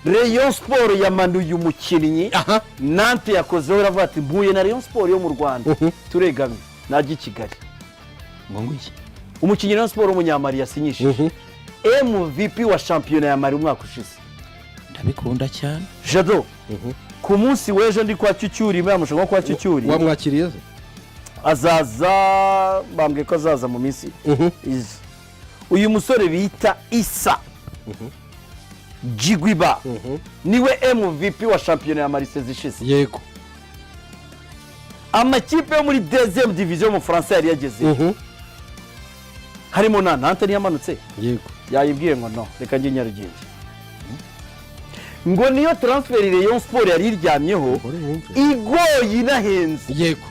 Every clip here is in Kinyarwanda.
Rayon Sport yamanuye umukinnyi Nantes yakozeho iravuga ati mbuye na Rayon Sport yo mu Rwanda turegamye najye Kigali ngo ngwiki umukinnyi Rayon Sport umunyamari yasinyishije MVP wa championnat ya Mali umwaka ushize ndabikunda cyane Jado ku munsi weje ndi kwa Cyucyuri bamushoga kwa Cyucyuri wamwakiriye azaza bambwe ko azaza mu minsi uyu musore bita Issa Jigwiba niwe MVP wa championnat ya Mali sezishize yego amakipe yo muri deuxième division mu France yari yageze harimo na Nantes yamanutse yego yayibwiye ngo no reka nge Nyarugenge ngo niyo transfer Rayon Sport yari iryamyeho igoye inahenze yego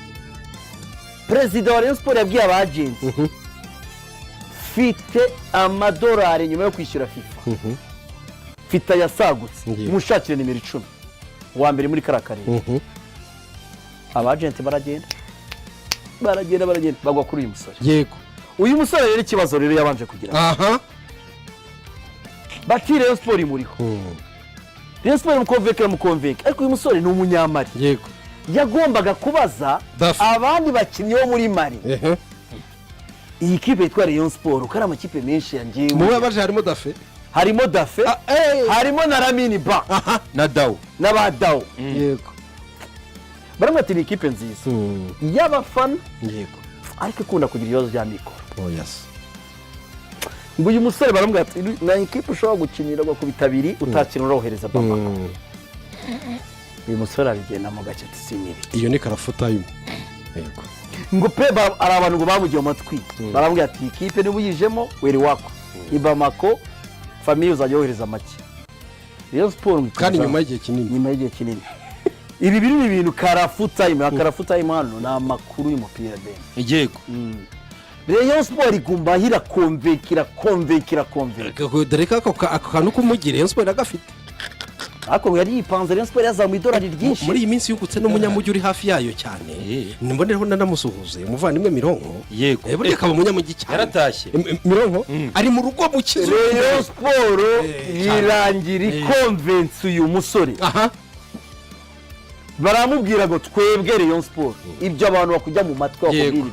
president wa Rayon Sport yabwiye abagent fite amadolari nyuma yo kwishyura FIFA fita yasagutse mushakire nimero 10 wa mbere muri karakare abagent baragenda bagwa kuri uyu musore yego uyu musore rero ikibazo rero yabanje kugira bati Rayon Sport imuriho Rayon Sport mukonveka ariko uyu musore ni umunyamari yego yagombaga kubaza abandi bakinnyi bo muri Mali iyi kipe yitwa Rayon Sport kandi amakipe menshi yangiye mu baje harimo Dafe harimo na Lamine Ba na Dao n'abadao yego baramwati ni ikipe nziza y'abafana yego ariko ikunda kugira ibibazo bya mikoro yes ngo uyu musore baramwati na ikipe ushobora gukinira ngo kubitabiri utakina urohereza Bamako uyu musore arigenda mu gace tsimiri iyo ni karafuta yimo yego ngo pe ari abantu ngo bamugiye amatwi baramubwira ati ikipe nibuyijemo weri wako Bamako famille uzajyohereza make Rayon Sport kandi nyuma y'igihe kinini ibi biri ni ibintu karafuta hano na makuru y'umupira ben yego Rayon Sport igumba hira konvekira dereka ako kantu kumugire Rayon Sport agafite ako yari yipanze Rayon Sport yazamuye idolari ryinshi muri iyi minsi yungutse n'umunyamujyi uri hafi yayo cyane nimbonereho nanamusuhuze umuvandimwe Mironko yego burya akaba umunyamujyi cyane yaratashye Mironko ari mu rugo mu kizu Rayon Sport yirangira ikonvensi uyu musore baramubwira ngo twebwe Rayon Sport ibyo abantu bakujya mu matwi bakubwira ibyo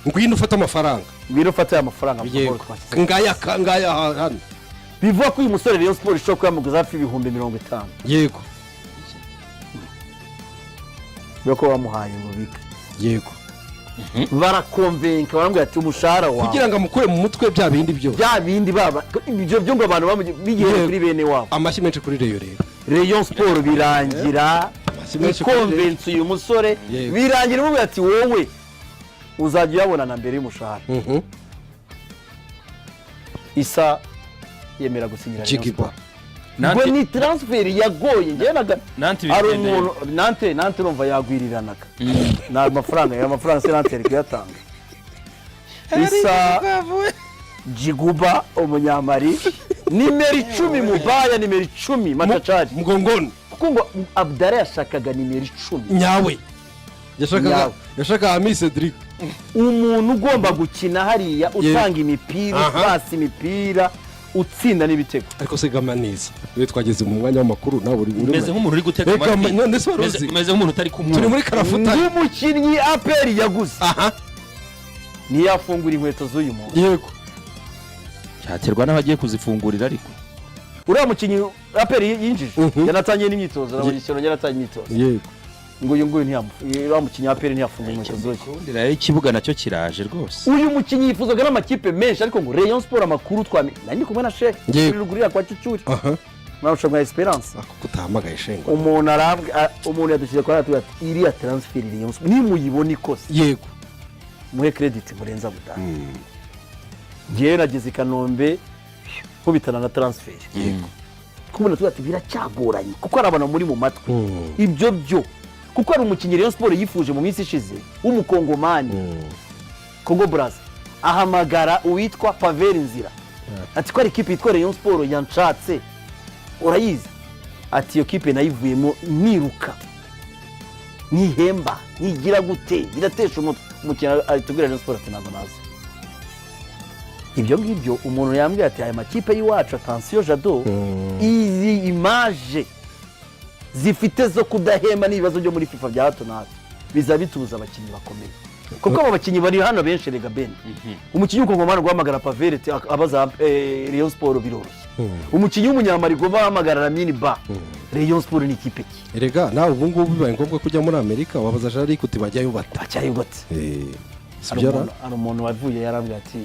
ngwino ufata amafaranga ngaya hano bivuga ko uyu musore Rayon Sport ishobora kuyamuguza hafi ibihumbi 50 yego bako bamuhaye ngo bike yego barakonvenka baramubwira ati umushahara wawe kugira ngo amukure mu mutwe bya bindi baba ibyo byo ngo abantu bigiye kuri bene wabo amashyi menshi kuri Rayon Sport birangira ikonvensi uyu musore birangira umubwira ati wowe uzajya yabona na mbere y'umushahara Issa yemera gusinyira Rayon Sport ngo ni transfer yagoye ngiye Nantes urumva yagwiriranaga na amafaranga se Nantes kuyatanga Issa Jiguba umunyamari nimero 10 mubaya nimero 10 matachari mugongoni kuko ngo Abdara yashakaga nimero 10 nyawe yashaka Ami Cedric umuntu ugomba gukina hariya utanga imipira pasi imipira utsinda n'ibitego ariko segama neza we twageze mu mwanya w'amakuru nawe uri meze nk'umuntu uri guteka amatwi meze nk'umuntu utari kumwe turi muri karafuta umukinnyi APR yaguze ntiyafungura inkweto z'uyu muntu yego cyaterwa n'abagiye kuzifungurira ariko uriya mukinnyi APR yinjije yanatangiye n'imyitozo n'abanyishyura yanatangiye imyitozo yego ngo uyu nguyu uriya APR ntiyafunga inkweto z'uyu ndira ikibuga nacyo kiraje rwose uyu mukinnyi yifuzaga n'amakipe menshi ariko ngo Rayon Sport amakuru nari kumwe na Sheikh rugurira kwa Cyucyuri narusha mwa Esperance kutahamagaye Shengo umuntu yadushyize kwa ati iriya transfer Rayon Sport nimuyibona ikose yego muhe credit murenza budana ngiye nagize Kanombe kubitana na transfer yego kubona ati biracyagoranye kuko arabana muri mu matwi ibyo byo kuko ari umukinnyi Rayon Sport yifuje mu minsi ishize w'umukongomani Congo Brazza ahamagara uwitwa Pavel Nzira ati ko ari ikipe yitwa Rayon Sport yanshatse urayizi ati iyo kipe nayivuyemo niruka nihemba nigira gute iratesha umukino atubwira Rayon Sport ati ntabwo nazi ibyo ngibyo umuntu yambwiye ati aya makipe y'iwacu atansiyo Jado izi imaje zifite zo kudahema n'ibibazo byo muri FIFA bya hato na hato biza bitubuza abakinnyi bakomeye kuko abo bakinnyi bari hano benshi rega Ben umukinnyi w'umukongomani guhamagara Pavere abaza Rayon Sport biroroshye umukinnyi w'umunyamari gomba hamagara Lamine Ba Rayon Sport ni ikipe ki erega nawe ubu ngubu bibaye ngombwa kujya muri Amerika wabaza Jean Luc uti bajyayo bata bacyayubatse sibyara hari umuntu wavuye yarambwiye ati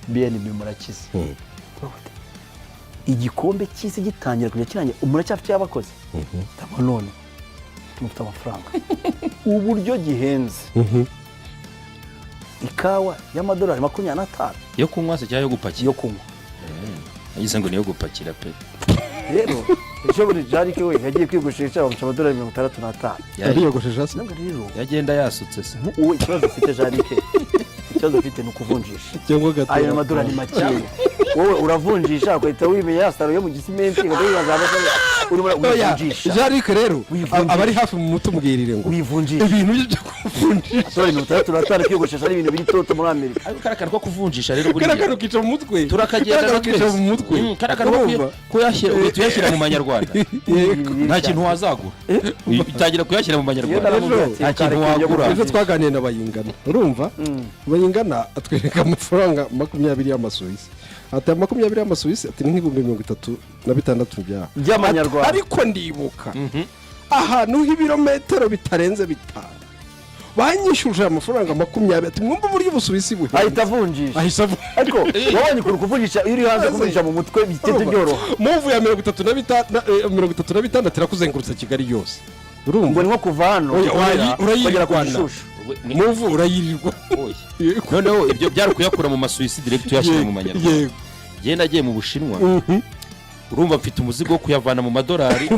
BNB murakize igikombe cy'isi gitangira kujya kirangira muracyafite y'abakozi ndabona none tumufite amafaranga uburyo gihenze ikawa y'amadolari 25 yo kunywa se cyangwa yo gupakira yo kunywa yagize ngo niyo gupakira pe rero icyo buri jarike we yagiye kwigushisha bamuca amadolari 65 yariyogoshesha se nabwo rero yagenda yasutse se uwo ikibazo ufite jarike ikibazo ufite ni ukuvunjisha cyangwa gato ayo madolari make wowe uravunjisha ukahita wimenya yasaro yo mu gisimenti ukayibaza urimo kuvunjisha Jean Luc rero abari hafi mu mutumubwirire ngo wivunjisha ibintu byo kuvunjisha sorry 65 kwiyogoshesha ari ibintu biri toto muri Amerika ariko karakara ko kuvunjisha rero buri karakara kica mu mutwe turakagenda kica mu mutwe karakara ko kuyashyira tuyashyira mu manyarwanda nta kintu wazagura utangira kuyashyira mu manyarwanda nta kintu wagura ejo twaganiye na Bayingana urumva Bayingana atwereka amafaranga 20 y'amasuwisi ati 20 y'amasuwisi ati n'ibihumbi 36 by'amanyarwanda ariko ndibuka ahantu h'ibirometero bitarenze bitanu banyishuje amafaranga 20 ati mwumva uburyo Busuwisi buhe ahita avunjisha ariko wabonye ko kuvunjisha iri hanze kuvunjisha mu mutwe bitete byoroha muvu ya 36 tirakuzengurutse Kigali yose urumva ngo ni nko kuva hano urayigera ku gishushu muvu urayirirwa noneho ibyo byari kuyakura mu masuwisi direct tuyashyira mu manyarwanda genda agiye mu Bushinwa urumva mfite umuzigo wo kuyavana mu madolari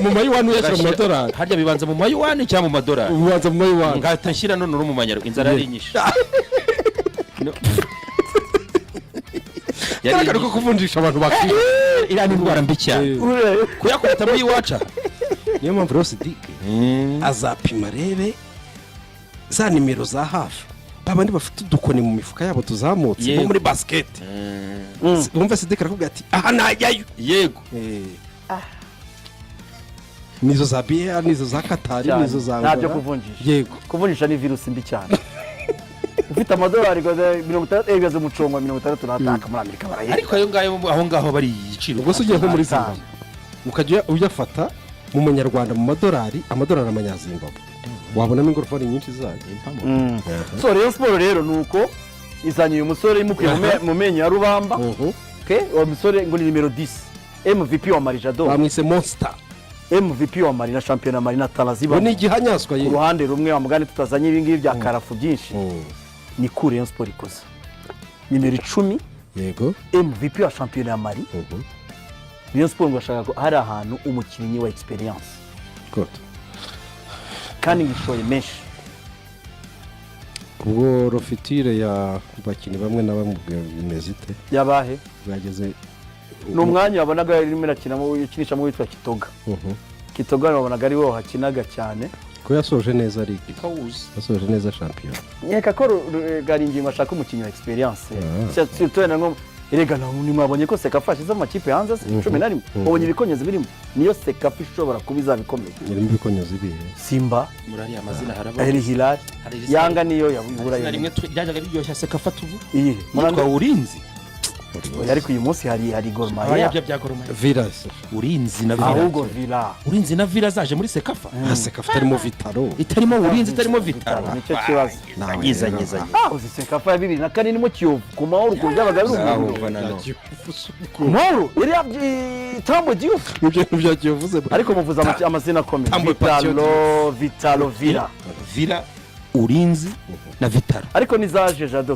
mu mayuwani yashyira mu madolari harya bibanza mu mayuwani cyangwa mu madolari bibanza mu mayuwani ngahita nshyira none uri mu manyarwanda inzara yari inyishe yari ko kuvunjisha abantu bakwiye iriya ni indwara mbi cyane kuyakubita muri iwaca niyo mpamvu rero Sidike azapima rebe za nimero za hafi babandi bafite udukoni mu mifuka yabo tuzamutse bo muri basket bumva Sidike arakubwira ati aha najyayo yego nizo za BR nizo za Katari nizo za ntabyo kuvunjisha yego kuvunjisha ni virusi mbi cyane ufite amadolari 60 egaze mucongo 65 muri Amerika baraye ariko ayo ngayo aho ngaho bari igiciro ubwo se ugiye nko muri Zimbabwe ukajya uyafata mu manyarwanda mu madolari amanyazimbabwe wabonamo ingorofani nyinshi zayo so Rayon Sport rero nuko izanye uyu musore imukuye mu menyo ya Rubamba uwo musore ngo ni nimero 10 MVP wa Marijado bamwise Monster MVP wa Marina Champion Marina Talaziba ni igihanyaswa ku ruhande rumwe wamugane tutazanye ibingibi bya karafu byinshi ni kuri Rayon Sport ikoze nimero 10 yego MVP wa Champion ya Mali Rayon Sport ngo ashaka ko hari ahantu umukinnyi wa experience kandi ngishoye menshi ubwo rofitire ya bakini bamwe na bamwe bimezite yabahe bageze n'umwanya wabonaga irimo irakina yikinisha mu witwa Kitoga Kitoga wabonaga ari wo hakinaga cyane ko yasoje neza ligi yasoje neza champion nyeka ko garingingo ashaka umukinnyi wa experience surtout nko erega ni mwabonye ko Sekafa ashize amakipe hanze 11 ubonye ibikonyezi birimo niyo Sekafa ishobora kubiza bikomeye irimo ibikonyezi bihe Simba muri amazina haraba El Hilal Yanga niyo yabura rimwe byajaga biryoshya Sekafa tubu iyi murandwa urinzi yari ku uyu munsi hari Gor Mahia bya Gor Mahia Viras urinzi na Villa ahubwo Villa urinzi na Villa zaje muri Sekafa Sekafa itarimo Vitaro itarimo urinzi itarimo Vitaro nicyo kibazo nanyizanye uzi Sekafa ya 2004 nimo Kiyovu ku mahoro ku byabaga mahoro yari Tambo Diouf ibyo bya Kiyovuze ariko muvuza amazina akomeye Vitalo Villa Villa urinzi na Vitaro ariko nizaje Jado